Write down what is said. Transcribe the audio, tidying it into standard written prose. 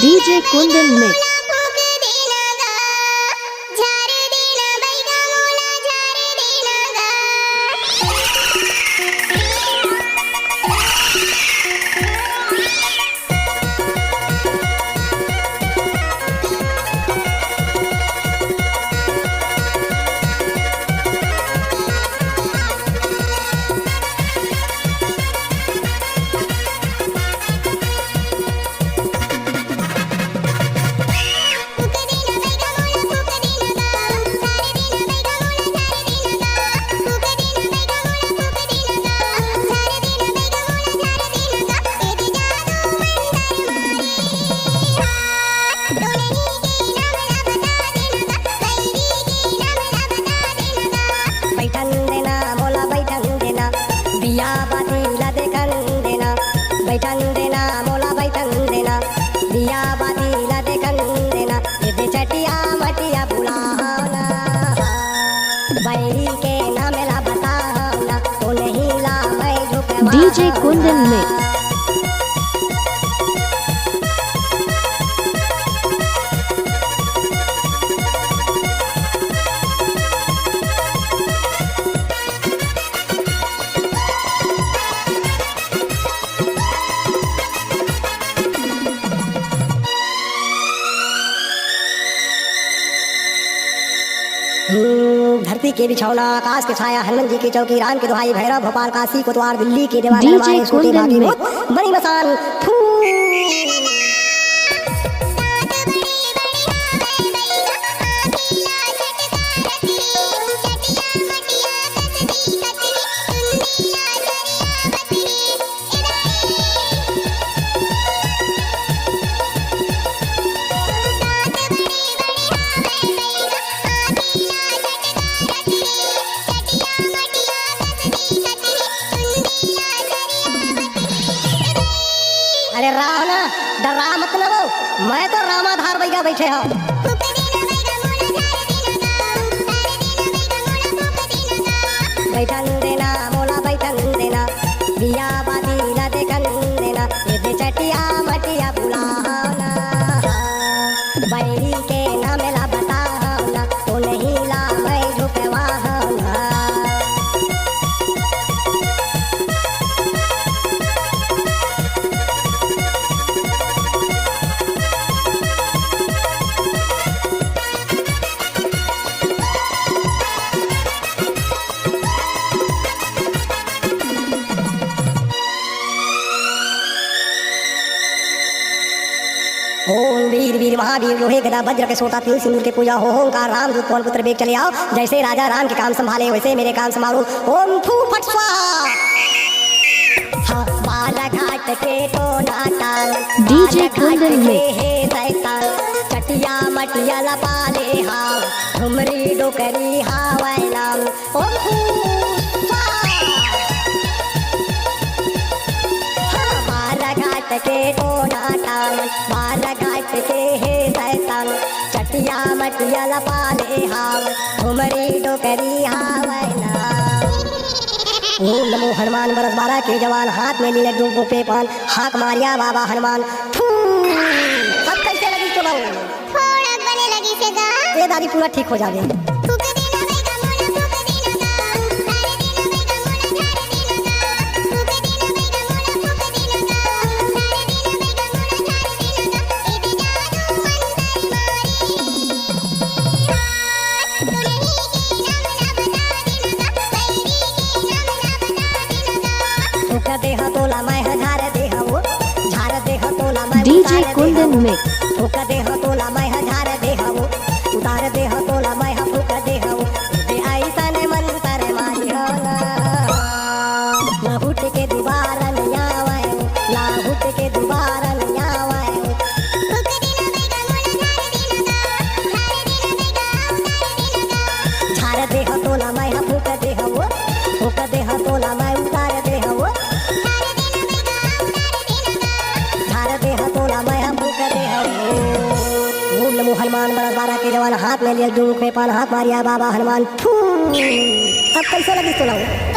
DJ Kundan Mix. बैठन देना मोला बैठन देना दिया बाती ला देखन देना ये चटिया मटिया बुलाना बैरी के नाम ला बताना तो नहीं ला मैं झुकवा DJ Kundan Mix. धरती के बिछौना आकाश के छाया हनुमान जी की चौकी राम के दुहाई भैरव भोपाल काशी कोतवाल दिल्ली के देवाल DJ Kundan Mix. बनी मसान अरे रावना डरा मत न वो मैं तो रामाधार बैगा बैठे हो बैठन देना मोला बैठन देना दिया बाती ला देखन देना ये चटिया मटिया बुलाना बैरी के नाम ला बताना तो नहीं ला मैं झुकवाना ओम वीर वीर महावीर लोहे गदा वज्र के सोटा तीर सिंदूर के पूजा हो ओंकार राम दूत पवन पुत्र बेग चले आओ जैसे राजा राम के काम संभाले वैसे मेरे काम संभालो ओम फू फट स्वाहा हाँ, बालाघाट के तो नाताल DJ Kundan Mix. हे सैतान चटिया मटिया लपाले हाव ठुमरी डोकरी हावै नाम ओम फू स्वाहा हाँ, बालाघाट के तो नाताल बालाघाट के हे सैतान चटिया मटिया लपाले हाव ठुमरी डोकरी हावै नाम ओम नमो हनुमान बरस बारह के जवान हाथ में लीले डूबो पे पान हाथ मारिया बाबा हनुमान फू सब कैसे लगी तो बाबू थोड़ा बने लगी से गा ये दादी पूरा ठीक हो जावे फूक देना बैगा मोला फूक देना गा सारे देना बैगा मोला झारे देना गा फूक देना बैगा मोला फूक देना गा सारे देना बैगा मोला झारे देना गा ए भी जादू मंतर मारी तो नहीं के नाम ला बता देना गा बैरी के नाम ला बता देना गा फूक दे ह तोला मैं झार दे ह वो झार दे ह तोला मैं DJ Kundan Mix. फूक दे ह तोला मैं झार दे ह वो उतार दे ह तोला मैं फूक दे ह वो दे ऐसा ने मंतर मारी हो लाहुट के दोबारा नहीं आवे लाहुट के दोबारा नहीं आवे फूक देना बैगा मोला झारे देना गा उतारे देना गा झार दे ह तोला मैं फूक दे ह वो फूक दे ह तोला मैं उतार दे ह वो झार दे ह तोला मैं फूक दे ह वो ओम नमो हनुमान बरस बारह के जवान हाथ में लिए डूब पे पान हाथ मारिया बाबा हनुमान फू अब कैसे लगी सुनाओ